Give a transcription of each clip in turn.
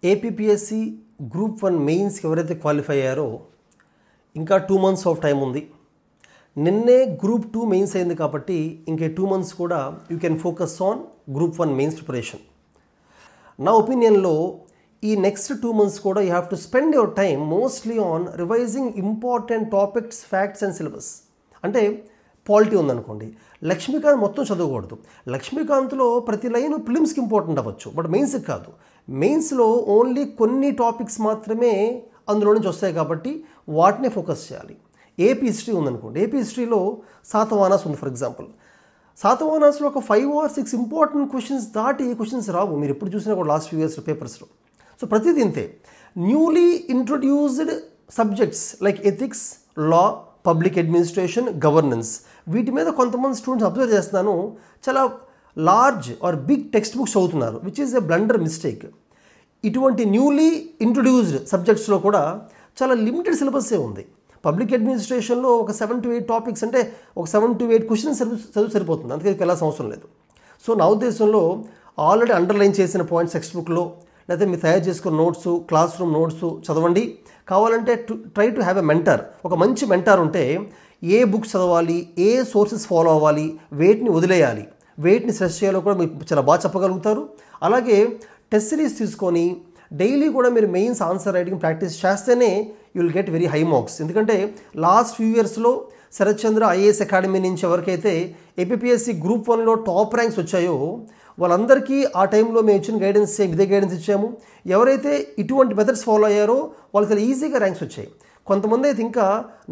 APPSC group 1 మెయిన్స్కి ఎవరైతే qualify అయ్యారో ఇంకా 2 months ఆఫ్ టైం ఉంది. నిన్నే గ్రూప్ 2 మెయిన్స్ అయింది కాబట్టి ఇంకే 2 months కూడా you can focus on group 1 mains preparation. నా ఒపీనియన్లో ఈ నెక్స్ట్ 2 months కూడా you have to spend your time mostly on revising important topics, facts and syllabus. అంటే పాలిటీ ఉందనుకోండి, లక్ష్మీకాంత్ మొత్తం చదవకూడదు. లక్ష్మీకాంత్లో ప్రతి లైన్ ప్రిలిమ్స్కి ఇంపార్టెంట్ అవ్వచ్చు, బట్ మెయిన్స్కి కాదు. మెయిన్స్లో ఓన్లీ కొన్ని టాపిక్స్ మాత్రమే అందులో నుంచి వస్తాయి కాబట్టి వాటినే ఫోకస్ చేయాలి. ఏపీ హిస్టరీ ఉందనుకోండి, ఏపీ హిస్టరీలో శాతవాహనాస్ ఉంది. ఫర్ ఎగ్జాంపుల్, శాతవాహనాస్లో ఒక 5 or 6 ఇంపార్టెంట్ క్వశ్చన్స్ దాటి క్వశ్చన్స్ రావు. మీరు ఎప్పుడు చూసినా కూడా లాస్ట్ ఫ్యూ ఇయర్స్ పేపర్స్లో. సో ప్రతిదీ ఇంతే. Newly introduced subjects like ethics, law, public administration, governance, వీటి మీద కొంతమంది స్టూడెంట్స్ అబ్జర్వ్ చేస్తున్నాను, చాలా large or big text books చదువుతున్నారు, which is a blunder mistake. ఇటువంటి న్యూలీ ఇంట్రొడ్యూస్డ్ సబ్జెక్ట్స్లో కూడా చాలా లిమిటెడ్ సిలబస్సే ఉంది. పబ్లిక్ అడ్మినిస్ట్రేషన్లో ఒక 7 to 8 టాపిక్స్, అంటే ఒక 7 to 8 క్వశ్చన్స్ చదువు సరిపోతుంది, అందుకే వెళ్ళాల్సిన అవసరం లేదు. సో నా ఉద్దేశంలో ఆల్రెడీ అండర్లైన్ చేసిన పాయింట్స్ టెక్స్ట్ బుక్లో, లేకపోతే మీరు తయారు చేసుకున్న నోట్స్, క్లాస్ రూమ్ నోట్స్ చదవండి. కావాలంటే try to have a mentor. ఒక మంచి మెంటర్ ఉంటే ఏ బుక్స్ చదవాలి, ఏ సోర్సెస్ ఫాలో అవ్వాలి, వేటిని వదిలేయాలి, వేటిని స్ట్రెస్ చేయాలో కూడా మీరు చాలా బాగా చెప్పగలుగుతారు. అలాగే టెస్ట్ సిరీస్ తీసుకొని డైలీ కూడా మీరు మెయిన్స్ ఆన్సర్ రైటింగ్ ప్రాక్టీస్ చేస్తేనే you will get very high marks. ఎందుకంటే లాస్ట్ ఫ్యూ ఇయర్స్లో శరత్ చంద్ర ఐఏఎస్ అకాడమీ నుంచి ఎవరికైతే ఏపీపీఎస్సీ గ్రూప్ 1లో టాప్ ర్యాంక్స్ వచ్చాయో వాళ్ళందరికీ ఆ టైంలో మేము ఇచ్చిన గైడెన్స్ ఇదే గైడెన్స్ ఇచ్చాము. ఎవరైతే ఇటువంటి మెథడ్స్ ఫాలో అయ్యారో వాళ్ళకి చాలా ఈజీగా ర్యాంక్స్ వచ్చాయి. కొంతమంది అయితే ఇంకా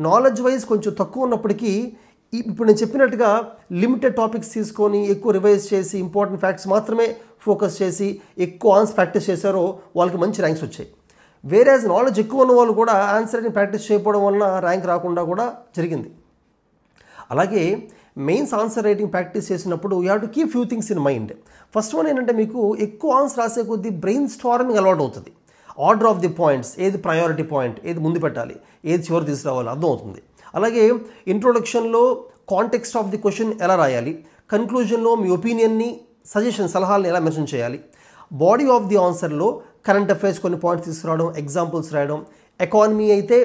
నాలెడ్జ్ వైజ్ కొంచెం తక్కువ ఉన్నప్పటికీ ఇప్పుడు నేను చెప్పినట్టుగా లిమిటెడ్ టాపిక్స్ తీసుకొని ఎక్కువ రివైజ్ చేసి ఇంపార్టెంట్ ఫ్యాక్ట్స్ మాత్రమే ఫోకస్ చేసి ఎక్కువ ఆన్సర్ ప్రాక్టీస్ చేశారో వాళ్ళకి మంచి ర్యాంక్స్ వచ్చాయి. వేరేజ్ నాలెడ్జ్ ఎక్కువ ఉన్న వాళ్ళు కూడా ఆన్సర్ రైటింగ్ ప్రాక్టీస్ చేయకపోవడం వలన ర్యాంక్ రాకుండా కూడా జరిగింది. అలాగే మెయిన్స్ ఆన్సర్ రైటింగ్ ప్రాక్టీస్ చేసినప్పుడు you have to keep few things in mind. First one ఏంటంటే, మీకు ఎక్కువ ఆన్సర్ రాసే కొద్దీ బ్రెయిన్ స్టార్మింగ్ అలవాటు అవుతుంది. ఆర్డర్ ఆఫ్ ది పాయింట్స్, ఏది ప్రయారిటీ పాయింట్, ఏది ముందు పెట్టాలి, ఏది చివరి తీసుకురావాలి అర్థం అవుతుంది. అలాగే ఇంట్రొడక్షన్లో కాంటెక్స్ట్ ఆఫ్ ది క్వశ్చన్ ఎలా రాయాలి, కన్క్లూజన్లో మీ ఒపీనియన్ని, సజెషన్, సలహాలను ఎలా మెన్షన్ చేయాలి, బాడీ ఆఫ్ ది ఆన్సర్లో కరెంట్ అఫైర్స్ కొన్ని పాయింట్స్ తీసుకురావడం, ఎగ్జాంపుల్స్ రాయడం, ఎకానమీ అయితే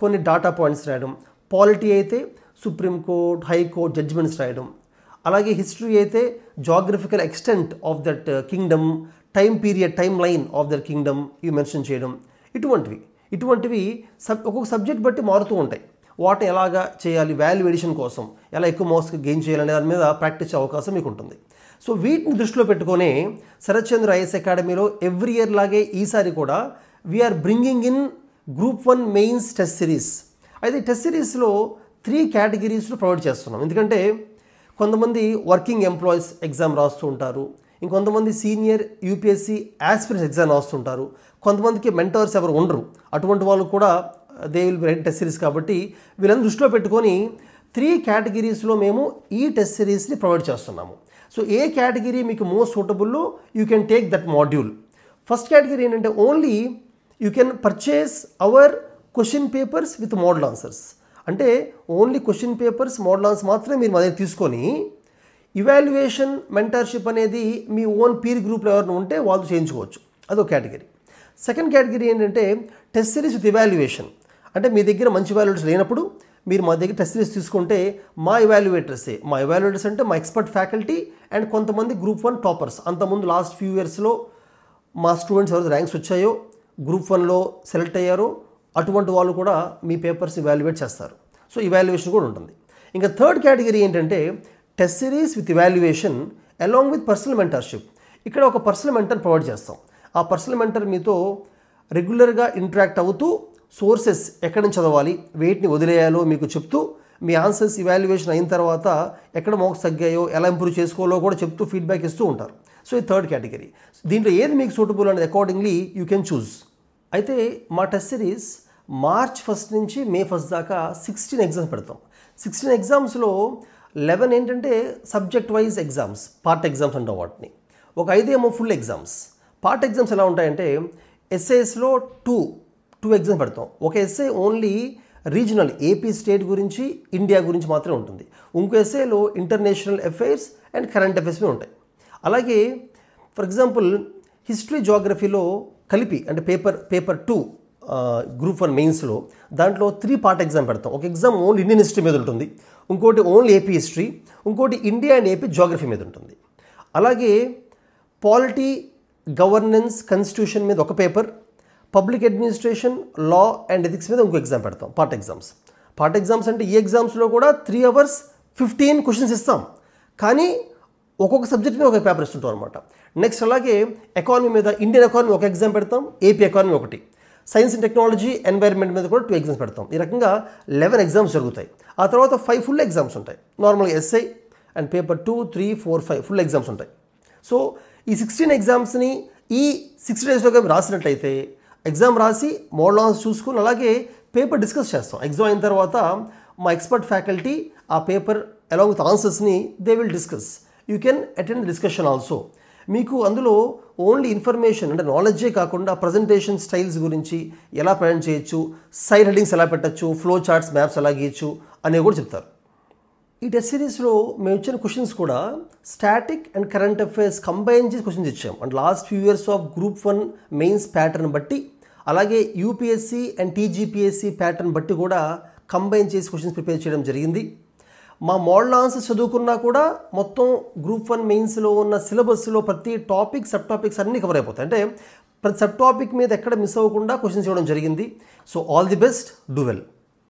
కొన్ని డాటా పాయింట్స్ రాయడం, పాలిటీ అయితే సుప్రీంకోర్ట్, హైకోర్ట్ జడ్జిమెంట్స్ రాయడం, అలాగే హిస్టరీ అయితే geographical extent of that kingdom, time period, time line of that kingdom ఇవి మెన్షన్ చేయడం. ఇటువంటివి ఒక్కొక్క సబ్జెక్ట్ బట్టి మారుతూ ఉంటాయి. వాటిని ఎలాగా చేయాలి, వాల్యూ ఎడిషన్ కోసం ఎలా ఎక్కువ మార్క్స్ గెయిన్ చేయాలనే దాని మీద ప్రాక్టీస్ చేసే అవకాశం మీకు ఉంటుంది. సో వీటిని దృష్టిలో పెట్టుకొని శరత్ చంద్ర ఐఏఎస్ అకాడమీలో ఎవ్రీ ఇయర్ లాగే ఈసారి కూడా we are bringing in group 1 mains test series. అయితే టెస్ట్ సిరీస్లో 3 కేటగిరీస్లో ప్రొవైడ్ చేస్తున్నాం. ఎందుకంటే కొంతమంది వర్కింగ్ ఎంప్లాయీస్ ఎగ్జామ్ రాస్తూ ఉంటారు, ఇంకొంతమంది సీనియర్ యూపీఎస్సీ యాస్పిరెంట్స్ ఎగ్జామ్ రాస్తుంటారు, కొంతమందికి మెంటర్స్ ఎవరు ఉండరు. అటువంటి వాళ్ళు కూడా they will be write test series. కాబట్టి వీళ్ళని దృష్టిలో పెట్టుకొని 3 కేటగిరీస్లో మేము ఈ టెస్ట్ సిరీస్ని ప్రొవైడ్ చేస్తున్నాము. సో ఏ కేటగిరీ మీకు మోస్ట్ సూటబుల్లో you can take that module. First category ఏంటంటే, only you can purchase our question papers with model answers. అంటే only question papers, model answers మాత్రమే మీరు మా దగ్గర తీసుకొని ఇవాల్యుయేషన్, మెంటర్షిప్ అనేది మీ ఓన్ పీర్ గ్రూప్లో ఎవరైనా ఉంటే వాళ్ళు చేయించుకోవచ్చు. అదొక కేటగిరీ. సెకండ్ కేటగిరీ ఏంటంటే టెస్ట్ సిరీస్ విత్ ఇవాల్యుయేషన్. అంటే మీ దగ్గర మంచి ఇవాల్యుయేటర్స్ లేనప్పుడు మీరు మా దగ్గర టెస్ట్ సిరీస్ తీసుకుంటే మా ఇవాల్యుయేటర్స్ అంటే మా ఎక్స్పర్ట్ ఫ్యాకల్టీ అండ్ కొంతమంది గ్రూప్ 1 టాపర్స్. అంతకుముందు లాస్ట్ ఫ్యూ ఇయర్స్లో మా స్టూడెంట్స్ ఎవరైతే ర్యాంక్స్ వచ్చాయో, గ్రూప్ 1లో సెలెక్ట్ అయ్యారో అటువంటి వాళ్ళు కూడా మీ పేపర్స్ ఇవాల్యుయేట్ చేస్తారు. సో ఇవాల్యుయేషన్ కూడా ఉంటుంది. ఇంకా థర్డ్ కేటగిరీ ఏంటంటే test series with evaluation along with personal mentorship. ఇక్కడ ఒక పర్సనల్ మెంటర్ ప్రొవైడ్ చేస్తాం. ఆ పర్సనల్ మెంటర్ మీతో రెగ్యులర్గా ఇంటరాక్ట్ అవుతూ సోర్సెస్ ఎక్కడి నుంచి చదవాలి, వేటిని వదిలేయాలో మీకు చెప్తూ, మీ ఆన్సర్స్ ఇవాల్యుయేషన్ అయిన తర్వాత ఎక్కడ మార్క్స్ తగ్గాయో, ఎలా ఇంప్రూవ్ చేసుకోవాలో కూడా చెప్తూ ఫీడ్బ్యాక్ ఇస్తూ ఉంటారు. సో ఈ థర్డ్ కేటగిరీ. దీంట్లో ఏది మీకు సూటబుల్ అనేది అకార్డింగ్లీ యూ కెన్ చూస్. అయితే మా టెస్ట్ సిరీస్ March 1 నుంచి May 1 దాకా 16 ఎగ్జామ్స్ పెడతాం. 16 ఎగ్జామ్స్లో 11 ఏంటంటే subject wise exams, part exams అంటాం వాటిని. ఒక 5 ఏమో ఫుల్ ఎగ్జామ్స్. పార్ట్ ఎగ్జామ్స్ ఎలా ఉంటాయంటే, ఎస్ఏస్లో 2 ఎగ్జామ్స్ పెడతాం. ఒక SA only regional AP state గురించి, ఇండియా గురించి మాత్రమే ఉంటుంది. ఇంకో ఎస్ఏలో international affairs and current affairs ఉంటాయి. అలాగే ఫర్ ఎగ్జాంపుల్ హిస్టరీ, జాగ్రఫీలో కలిపి అంటే పేపర్ 2 గ్రూప్ 1 మెయిన్స్లో దాంట్లో 3 పార్ట్ ఎగ్జామ్ పెడతాం. ఒక ఎగ్జామ్ ఓన్లీ ఇండియన్ హిస్టరీ మీద ఉంటుంది, ఇంకోటి ఓన్లీ ఏపీ హిస్టరీ, ఇంకోటి ఇండియా అండ్ ఏపీ జాగ్రఫీ మీద ఉంటుంది. అలాగే పాలిటీ, గవర్నెన్స్, కాన్స్టిట్యూషన్ మీద ఒక paper, public administration, law and ethics మీద ఇంకో ఎగ్జామ్ పెడతాం. పార్ట్ ఎగ్జామ్స్ అంటే ఈ ఎగ్జామ్స్లో కూడా 3 hours 15 క్వశ్చన్స్ ఇస్తాం, కానీ ఒక్కొక్క సబ్జెక్ట్ మీద ఒక పేపర్ ఇస్తుంటాం అనమాట. నెక్స్ట్ అలాగే ఎకానమీ మీద ఇండియన్ ఎకానమీ ఒక ఎగ్జామ్ పెడతాం, ఏపీ ఎకానమీ ఒకటి, సైన్స్ అండ్ టెక్నాలజీ, ఎన్వైర్న్మెంట్ మీద కూడా 2 ఎగ్జామ్స్ పెడతాం. ఈ రకంగా 11 ఎగ్జామ్స్ జరుగుతాయి. ఆ తర్వాత 5 ఫుల్ ఎగ్జామ్స్ ఉంటాయి. నార్మల్గా SI and paper 2, 3, 4, 5 full exams ఉంటాయి. సో ఈ 16 ఎగ్జామ్స్ని ఈ 60 daysలో రాసినట్లయితే ఎగ్జామ్ రాసి మోడల్ ఆన్సర్స్ చూసుకుని అలాగే పేపర్ డిస్కస్ చేస్తాం. ఎగ్జామ్ అయిన తర్వాత మా ఎక్స్పర్ట్ ఫ్యాకల్టీ ఆ పేపర్ అలాంగ్ విత్ ఆన్సర్స్ని they will discuss. You can attend discussion also. మీకు అందులో ఓన్లీ ఇన్ఫర్మేషన్ అంటే నాలెడ్జే కాకుండా ప్రజెంటేషన్ స్టైల్స్ గురించి ఎలా ప్రజెంట్ చేయొచ్చు, సైడ్ హెడ్డింగ్స్ ఎలా పెట్టచ్చు, ఫ్లో చార్ట్స్, మ్యాప్స్ ఎలా గీయచ్చు అనేవి కూడా చెప్తారు. ఈ టెస్ట్ సిరీస్లో మేము ఇచ్చిన క్వశ్చన్స్ కూడా static and current affairs combine చేసి క్వశ్చన్స్ ఇచ్చాం. And last few years of group 1 mains pattern బట్టి అలాగే యూపీఎస్సీ అండ్ టీజీపీఎస్సీ ప్యాటర్న్ బట్టి కూడా కంబైన్ చేసి క్వశ్చన్స్ ప్రిపేర్ చేయడం జరిగింది. మా మోడల్ ఆన్సర్స్ చదువుకున్నా కూడా మొత్తం గ్రూప్ 1 మెయిన్స్లో ఉన్న సిలబస్లో ప్రతి టాపిక్, సబ్ టాపిక్స్ అన్నీ కవర్ అయిపోతాయి. అంటే ప్రతి సబ్ టాపిక్ మీద ఎక్కడ మిస్ అవ్వకుండా క్వశ్చన్స్ ఇవ్వడం జరిగింది. So all the best, do well.